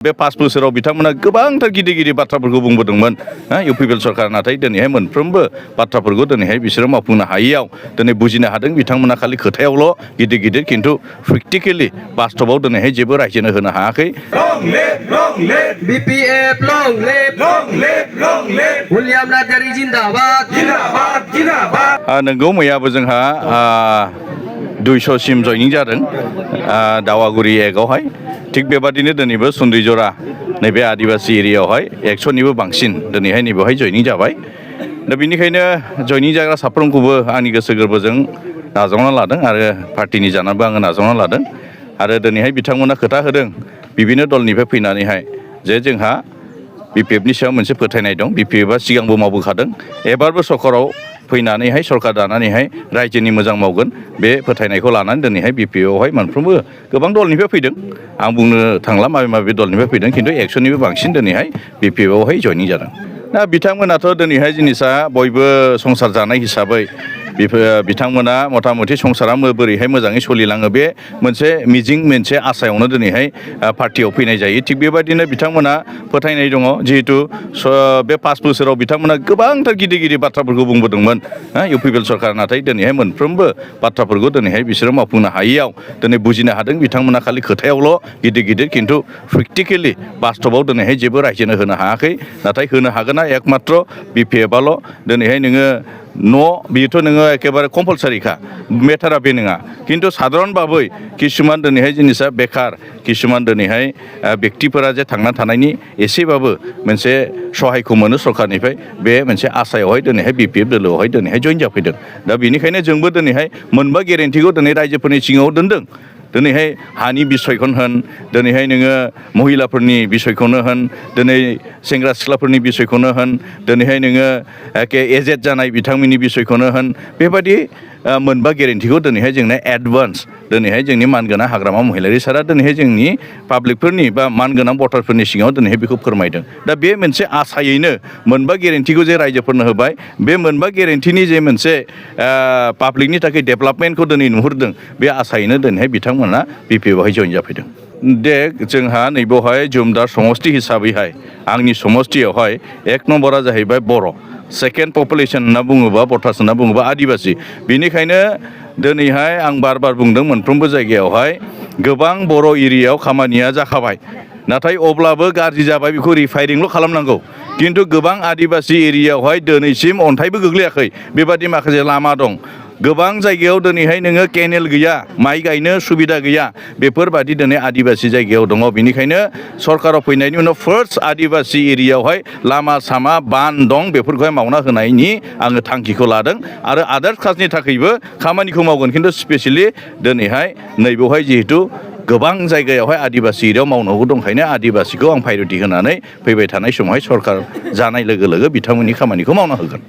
बे 5 बोसोराव बिथांमोना गोबांथार गिदिर गिदिर बाथ्राफोरखौ बुंबोदोंमोन UPL सरकार नाथाय दिनैहाय मोनफ्रोमबो बाथ्राफोरखौ दिनैहाय बिसोरो मावफुंनो हायैयाव दिनै बुजिनो हादों बिथांमोना खालि खोथायावल' गिदिर गिदिर खिन्थु प्रेक्टिकेलि बास्तबाव दिनैहाय जेबो रायजोनो होनो हायाखै BPF long live William Nadari जिंदाबाद नोंगौ मैयाबो जोंहा 200 सिम जयनिं जादों दावागुरि एकआवहाय थिग बेबादिनो दिनैबो सुन्दैजरा नैबे आदिबासी एरियायावहाय 100निबो बांसिन दिनैहाय नैबेवहाय जयनिं जाबाय दा बेनिखायनो जयनिं जाग्रा साफ्रोमखौबो आंनि गोसो गोरबोजों नाजावना लादों आरो पार्टिनि जानानैबो आङो नाजावना लादों आरो दिनैहाय बिथांमोना खोथा होदों बिभिन्न दलनिफ्राय फैनानैहाय जे जोंहा BPFनि सायाव मोनसे फोथायनाय दं BPFआ सिगांबो मावबोखादों एबारबो सरकाराव फैनानैहाय सरकार दानानैहाय रायजोनि मोजां मावगोन बे फोथायनायखौ लानानै दिनैहाय BPFआवहाय मोनफ्रोमबो गोबां दलनिफ्राय फैदों आं बुंनो थांला माबे दलनिफ्राय फैदों खिन्थु 100निबो बांसिन दिनैहाय BPFआवहाय जयनिं जादों दा बिथांमोनाथ' दिनैहाय जिनिसा बयबो संसार जानाय हिसाबै बिथांमोना मथा मथि संसारा बोरैहाय मोजाङै सोलिलाङो बे मोनसे मिजिं मोनसे आसायावनो दिनैहाय पार्टियाव फैनाय जायो थिग बेबायदिनो बिथांमोना फोथायनाय दङ जिहेतु बे 5 बोसोराव बिथांमोना गोबांथार गिदिर गिदिर बाथ्राफोरखौ बुंबोदोंमोन UPL सरकार नाथाय दिनैहाय मोनफ्रोमबो बाथ्राफोरखौ दिनैहाय बिसोरो मावफुंनो हायैयाव दिनै बुजिनो हादों बिथांमोना खालि खोथायावल' गिदिर गिदिर खिन्थु प्रेक्टिकेलि बास्तबाव दिनैहाय जेबो रायजोनो होनो हायाखै नाथाय होनो हागोना एकमात्र BPFआल' दिनैहाय नोङो बेथ' नोङो एखेबारे कम्पालसारिखा मेटारा बे नङा खिन्थु साधारन भाबै किसुमान दिनैहाय जिनिसा बेकार किसुमान दिनैहाय बेक्तिफोरा जे थांना थानायनि एसेबाबो मोनसे सहायखौ मोनो सरकारनिफ्राय बे मोनसे आसायावहाय दिनैहाय BPF दोलोआवहाय दिनैहाय जयेन जाफैदों दा बेनिखायनो जोंबो दिनैहाय मोनबा गेरेन्टिखौ दिनै रायजोफोरनि सिगाङाव दोनदों दिनैहाय हानि बिसयखौनो होन दिनैहाय नोङो महिलाफोरनि बिसयखौनो होन दिनै सेंग्रा सिख्लाफोरनि बिसयखौनो होन दिनैहाय नोङो एजेड जानाय बिथांमोननि बिसयखौनो होन बेबायदि मोनबा गेरेन्टिखौ दिनैहाय जोंनो एडभान्स दिनैहाय जोंनि मानगोनां हाग्रामा महिलारि सारा दिनैहाय जोंनि पाब्लिकफोरनि बा मानगोनां भटारफोरनि सिगाङाव दिनैहाय बेखौ फोरमायदों दा बे मोनसे आसायैनो मोनबा गेरेन्टिखौ जे रायजोफोरनो होबाय बे मोनबा गेरेन्टिनि जे मोनसे पाब्लिकनि थाखाय डेभेलपमेन्टखौ दिनै नुहुरदों बे आसायैनो दिनैहाय बिथांमोना BPFआवहाय जयेन जाफैदों जोंहा नैबेवहाय जुमदार समष्टि हिसाबैहाय आंनि समष्टियावहाय 1 नम्बरा जाहैबाय बर' सेकेन्ड पपुलेसन होनना बुङोबा भटार्स होनना बुङोबा आदिबासी बेनिखायनो दिनैहाय आं बार बुंदों मोनफ्रोमबो जायगायावहाय गोबां बर' एरियायाव खामानिया जाखाबाय नाथाय अब्लाबो गाज्रि जाबाय बेखौ रिफायरिंल' खालामनांगौ खिन्थु गोबां आदिबासी एरियायावहाय दिनैसिम अन्थाइबो गोग्लैयाखै बेबादि माखासे लामा दं गोबां जायगायाव दिनैहाय नोङो केनेल गैया माइ गायनो सुबिदा गैया बेफोरबादि दिनै आदिबासी जायगायाव दङ बेनिखायनो सरकाराव फैनायनि उनाव फार्स्ट आदिबासी एरियायावहाय लामा सामा बान दं बेफोरखौहाय मावना होनायनि आङो थांखिखौ लादों आरो आदार कास्टनि थाखायबो खामानिखौ मावगोन खिन्थु स्पेसियेलि दिनैहाय नैबेवहाय जिहेतु गोबां जायगायावहाय आदिबासी एरियायाव मावनांगौ दंखायनो आदिबासीखौ आं प्रायरिटि होनानै फैबाय थानाय समावहाय सरकार जानाय लोगो लोगो बिथांमोननि खामानिखौ मावना होगोन